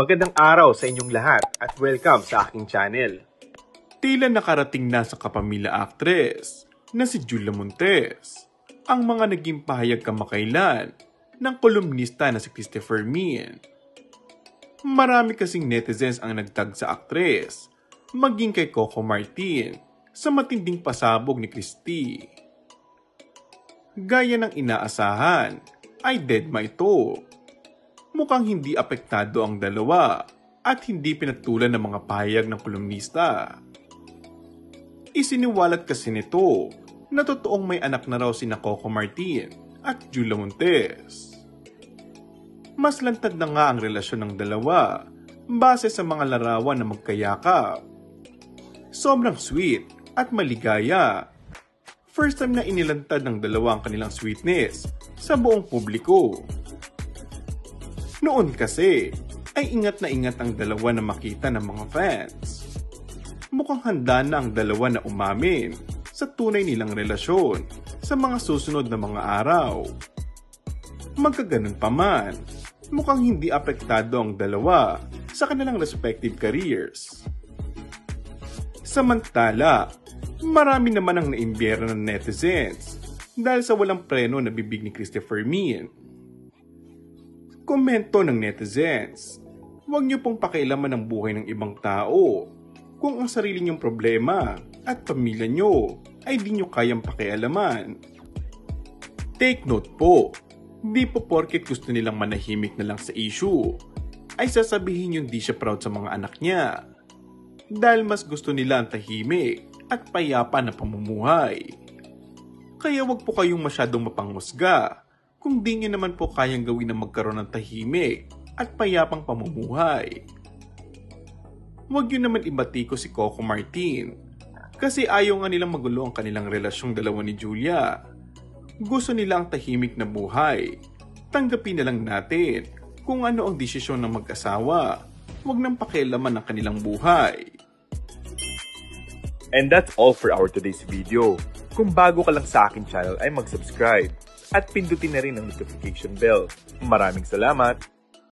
Magandang araw sa inyong lahat at welcome sa aking channel. Tila nakarating na sa kapamilya actress na si Julia Montes ang mga naging pahayag kamakailan ng kolumnista na si Christopher Min. Marami kasing netizens ang nagtag sa actress, maging kay Coco Martin sa matinding pasabog ni Christy. Gaya ng inaasahan, ay deadma ito. Mukhang hindi apektado ang dalawa at hindi pinatulan ng mga pahayag ng kolumnista. Isiniwalat kasi nito na totoong may anak na raw sina Coco Martin at Julia Montes. Mas lantad na nga ang relasyon ng dalawa base sa mga larawan na magkayakap. Sobrang sweet at maligaya. First time na inilantad ng dalawa ang kanilang sweetness sa buong publiko. Noon kasi ay ingat na ingat ang dalawa na makita ng mga fans. Mukhang handa na ang dalawa na umamin sa tunay nilang relasyon sa mga susunod na mga araw. Magkaganon pa man, mukhang hindi apektado ang dalawa sa kanilang respective careers. Samantala, marami naman ang naimbiyera ng netizens dahil sa walang preno na bibig ni Christopher Min. Komento ng netizens, huwag niyo pong pakialaman ang buhay ng ibang tao kung ang sarili niyong problema at pamilya niyo ay di niyo kayang pakialaman. Take note po, di po porket gusto nilang manahimik na lang sa issue, ay sasabihin yung di siya proud sa mga anak niya. Dahil mas gusto nila ang tahimik at payapa na pamumuhay. Kaya wag po kayong masyadong mapangmusga kung di niyo naman po kayang gawin na magkaroon ng tahimik at payapang pamumuhay. Wag yun naman ibatiko si Coco Martin kasi ayaw nga nilang magulo ang kanilang relasyong dalawa ni Julia. Gusto nila ang tahimik na buhay. Tanggapin na lang natin kung ano ang desisyon ng mag-asawa. Wag nang pakialaman ang kanilang buhay. And that's all for our today's video. Kung bago ka lang sa aking channel ay mag-subscribe at pindutin na rin ang notification bell. Maraming salamat!